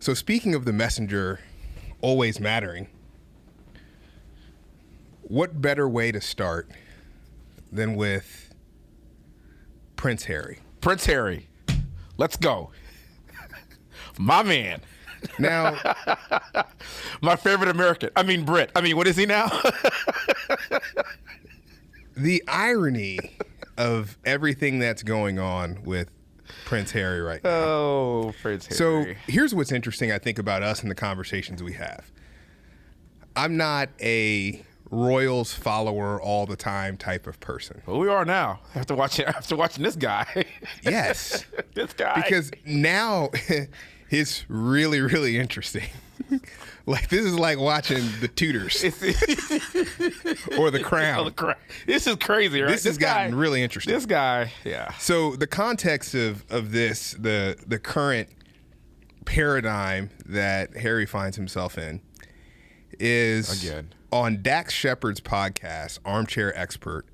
So speaking of the messenger always mattering, what better way to start than with Prince Harry? Prince Harry. Let's go. My man. Now, my favorite American. I mean, Brit. I mean, what is he now? the irony of everything that's going on with Prince Harry right now. Oh, Prince Harry. So here's what's interesting, I think, about us and the conversations we have. I'm not a Royals follower all the time type of person. Well, we are now after watching this guy. Yes. This guy. Because now it's really, really interesting. Like, this is like watching The Tudors or The Crown. This is crazy, right? This has gotten really interesting. This guy, yeah. So the context of this, the current paradigm that Harry finds himself in is on Dax Shepard's podcast, Armchair Expert,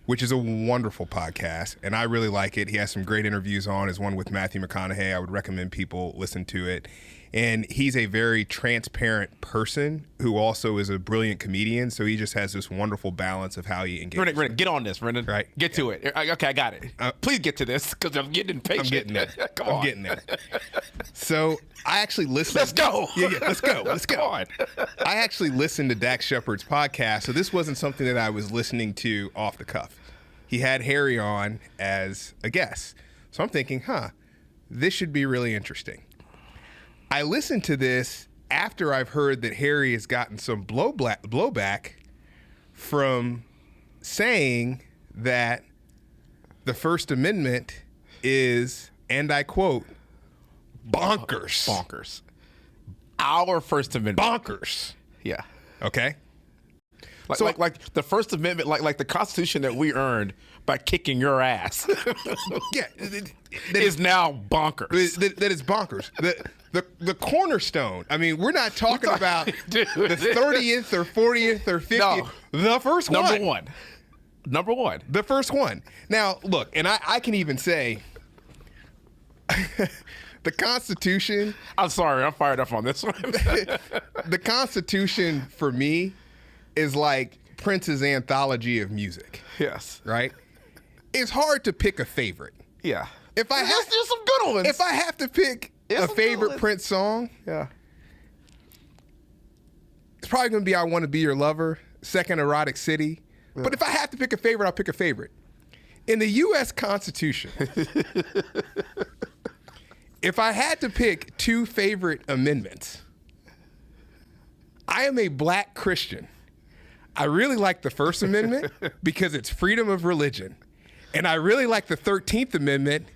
which is a wonderful podcast, and I really like it. He has some great interviews on. His one with Matthew McConaughey. I would recommend people listen to it. And he's a very transparent person who also is a brilliant comedian, so he just has this wonderful balance of how he engages. Wrendon, get on this, Wrendon. Right. Get to it. Okay, I got it. Please get to this, because I'm getting impatient. I'm getting there. Come on. I'm getting there. So I actually listened. Let's go. Yeah, let's go. Let's go. Come on. I actually listened to Dax Shepard's podcast, so this wasn't something that I was listening to off the cuff. He had Harry on as a guest. So I'm thinking, this should be really interesting. I listened to this after I've heard that Harry has gotten some blowback from saying that the First Amendment is, and I quote, bonkers. Bonkers. Our First Amendment. Bonkers. Yeah. Okay. Like the First Amendment, like the Constitution that we earned by kicking your ass. Yeah. That is now bonkers. That is bonkers. The cornerstone. I mean, we're not talking about Dude. the 30th or 40th or 50th. No. The first one. Number one. The first one. Now, look, and I can even say the Constitution. I'm sorry, I'm fired up on this one. The Constitution, for me, is like Prince's anthology of music. Yes. Right? It's hard to pick a favorite. Yeah. If I have, there's some good ones. If I have to pick a favorite Prince song, yeah, it's probably going to be I Want to Be Your Lover, Second Erotic City. Yeah. But if I have to pick a favorite, I'll pick a favorite. In the U.S. Constitution, if I had to pick two favorite amendments, I am a black Christian. I really like the First Amendment because it's freedom of religion. And I really like the 13th Amendment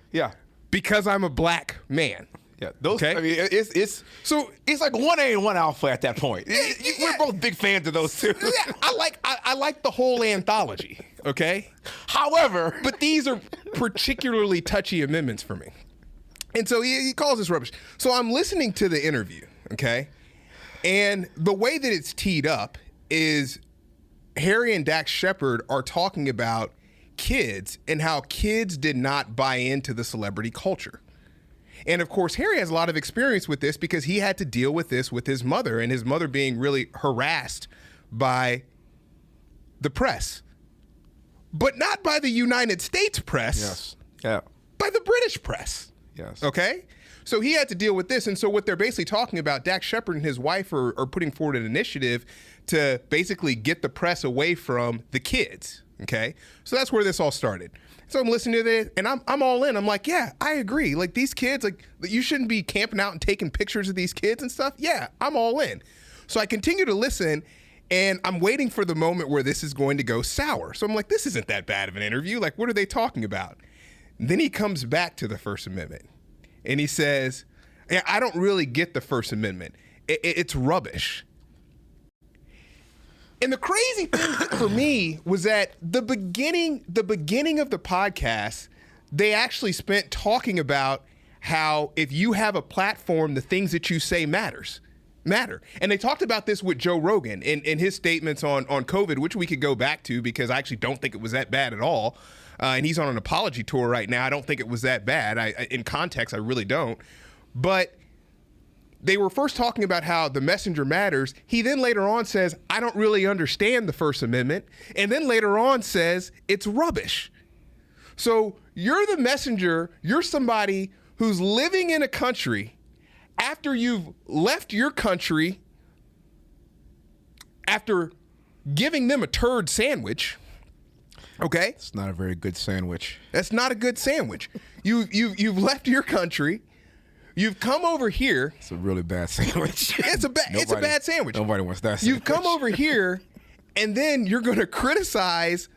because I'm a black man. Yeah, those. Okay? I mean, it's like one A and one alpha at that point. We're both big fans of those two. Yeah, I like the whole anthology. Okay. However, but these are particularly touchy amendments for me, and so he calls this rubbish. So I'm listening to the interview. Okay, and the way that it's teed up is Harry and Dax Shepard are talking about kids and how kids did not buy into the celebrity culture. And of course, Harry has a lot of experience with this because he had to deal with this with his mother, and his mother being really harassed by the press. But not by the United States press. Yes. Yeah. By the British press. Yes. Okay? So he had to deal with this. And so what they're basically talking about, Dax Shepard and his wife are putting forward an initiative to basically get the press away from the kids. Okay? So that's where this all started. So I'm listening to this, and I'm all in. I'm like, yeah, I agree. Like, these kids, like, you shouldn't be camping out and taking pictures of these kids and stuff. Yeah, I'm all in. So I continue to listen, and I'm waiting for the moment where this is going to go sour. So I'm like, this isn't that bad of an interview. Like, what are they talking about? And then he comes back to the First Amendment, and he says, yeah, I don't really get the First Amendment. It's rubbish. And the crazy thing for me was that the beginning of the podcast, they actually spent talking about how if you have a platform, the things that you say matter. And they talked about this with Joe Rogan in his statements on COVID, which we could go back to because I actually don't think it was that bad at all. And he's on an apology tour right now. I don't think it was that bad. In context, I really don't. But they were first talking about how the messenger matters. He then later on says, I don't really understand the First Amendment. And then later on says it's rubbish. So you're the messenger. You're somebody who's living in a country after you've left your country, after giving them a turd sandwich. Okay? It's not a very good sandwich. That's not a good sandwich. You've left your country. You've come over here. It's a really bad sandwich. It's a bad sandwich. Nobody wants that sandwich. You've come over here, and then you're going to criticize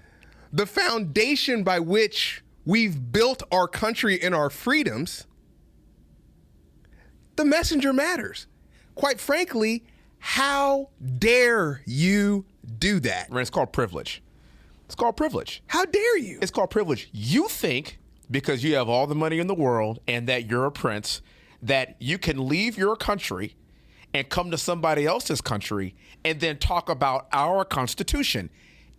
the foundation by which we've built our country and our freedoms. The messenger matters. Quite frankly, how dare you do that? It's called privilege. It's called privilege. How dare you? It's called privilege. You think because you have all the money in the world and that you're a prince, that you can leave your country and come to somebody else's country and then talk about our Constitution.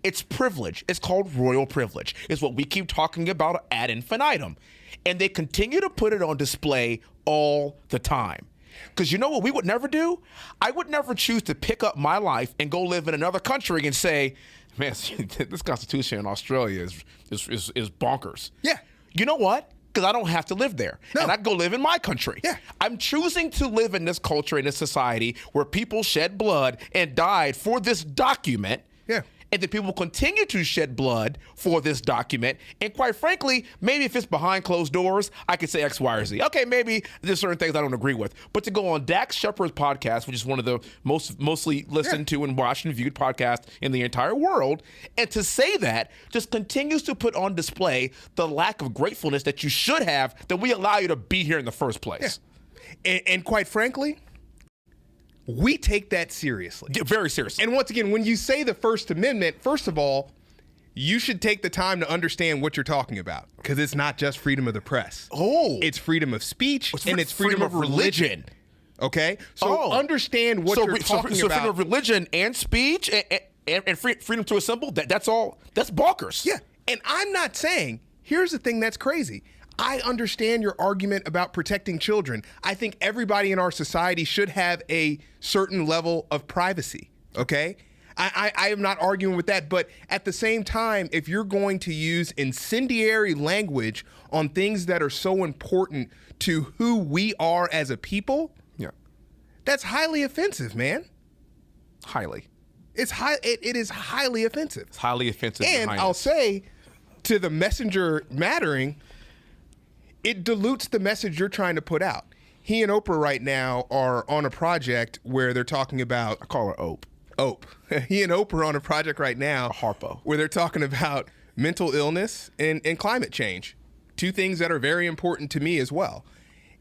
It's privilege. It's called royal privilege. It's what we keep talking about ad infinitum. And they continue to put it on display all the time. Because you know what we would never do? I would never choose to pick up my life and go live in another country and say, man, this Constitution in Australia is bonkers. Yeah. You know what? Because I don't have to live there. No. And I go live in my country. Yeah. I'm choosing to live in this culture, in this society where people shed blood and died for this document. Yeah. And that people continue to shed blood for this document. And quite frankly, maybe if it's behind closed doors, I could say X, Y, or Z. Okay, maybe there's certain things I don't agree with. But to go on Dax Shepard's podcast, which is one of the mostly listened to and watched and viewed podcasts in the entire world, and to say that just continues to put on display the lack of gratefulness that you should have, that we allow you to be here in the first place. Yeah. And quite frankly, we take that seriously. Yeah, very seriously. And once again, when you say the First Amendment, first of all, you should take the time to understand what you're talking about, because it's not just freedom of the press. Oh. It's freedom of speech, and it's freedom of religion. Okay? So Oh. understand what you're talking so about. freedom of religion and speech and freedom to assemble, that's all, that's bonkers. Yeah. And I'm not saying, here's the thing that's crazy. I understand your argument about protecting children. I think everybody in our society should have a certain level of privacy, okay? I am not arguing with that, but at the same time, if you're going to use incendiary language on things that are so important to who we are as a people, Yeah. that's highly offensive, man. Highly. It is highly offensive. It's highly offensive. And I'll say, to the messenger mattering, it dilutes the message you're trying to put out. He and Oprah right now are on a project where they're talking about... I call her Ope. Ope. He and Oprah are on a project right now... Harpo. ...where they're talking about mental illness and climate change. Two things that are very important to me as well.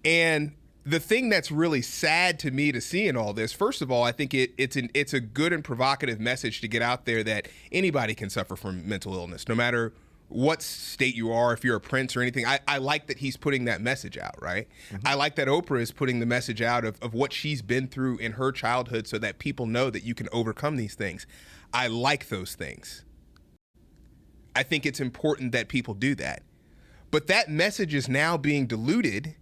And the thing that's really sad to me to see in all this, first of all, I think it's a good and provocative message to get out there that anybody can suffer from mental illness, no matter what state you are, if you're a prince or anything. I like that he's putting that message out, right? Mm-hmm. I like that Oprah is putting the message out of what she's been through in her childhood so that people know that you can overcome these things. I like those things. I think it's important that people do that. But that message is now being diluted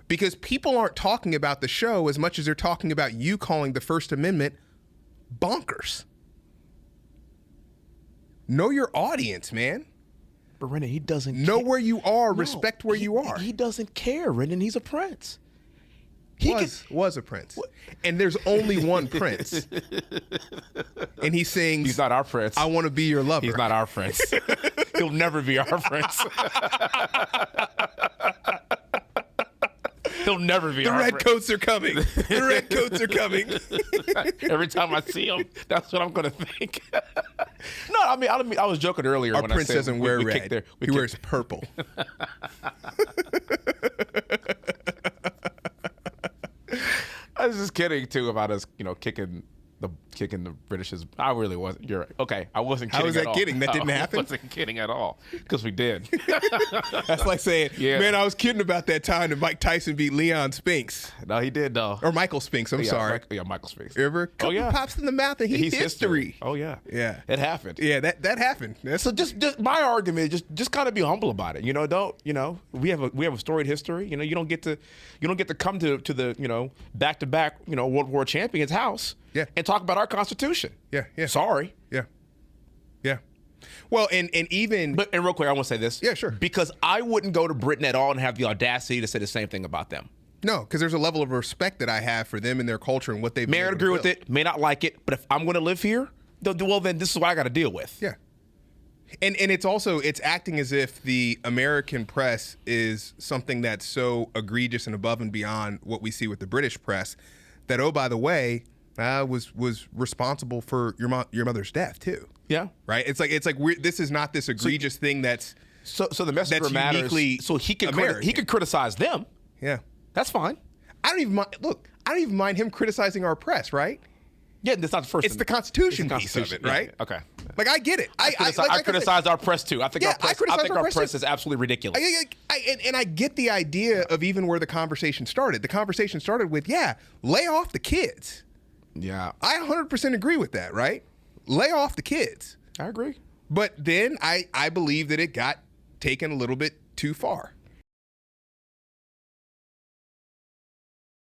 because people aren't talking about the show as much as they're talking about you calling the First Amendment bonkers. Know your audience, man. But Wrendon, he doesn't know where you are, respect where you are. He doesn't care, Wrendon. He's a prince. Was a prince. And there's only one prince. And he sings, he's not our prince. I want to be your lover. He's not our prince. He'll never be our prince. He'll never be our prince. The redcoats are coming. The redcoats are coming. Every time I see him, that's what I'm going to think. No, I mean, I was joking earlier. Our when prince I said doesn't wear red. He wears purple. I was just kidding too about us, kicking The kicking the British's. I really wasn't. You're right. Okay, I wasn't kidding. How was at that all. kidding? That didn't happen? I wasn't kidding at all because we did. That's like saying, Yeah. man, I was kidding about that time that Mike Tyson beat Leon Spinks. No, he did though. Or Michael Spinks, I'm sorry. Michael Spinks. Ever? Couple yeah. pops in the mouth and he's history. Oh yeah. Yeah. It happened. Yeah, that happened. So just my argument is just kind of be humble about it. We have a storied history. You don't get to come to the back-to-back World War champions house and talk about our Constitution. Yeah. Sorry. Yeah. Well, and even And real quick, I want to say this. Yeah, sure. Because I wouldn't go to Britain at all and have the audacity to say the same thing about them. no, because there's a level of respect that I have for them and their culture and what they've. May not agree with it, may not like it, but if I'm going to live here, well, then this is what I got to deal with. Yeah. And it's acting as if the American press is something that's so egregious and above and beyond what we see with the British press that, oh, by the way, was responsible for your mother's death too. Yeah. Right. It's like this is not this egregious thing that's So the messenger that's matters. uniquely So he can American. criticize them. Yeah. That's fine. I don't even mind him criticizing our press, right? Yeah, that's not the first. It's the Constitution piece of it, right? Yeah, okay. Like I get it. I criticize our press too. I think our press is absolutely ridiculous. And I get the idea of even where the conversation started. The conversation started with, lay off the kids. Yeah. I 100% agree with that, right? Lay off the kids. I agree. But then I believe that it got taken a little bit too far.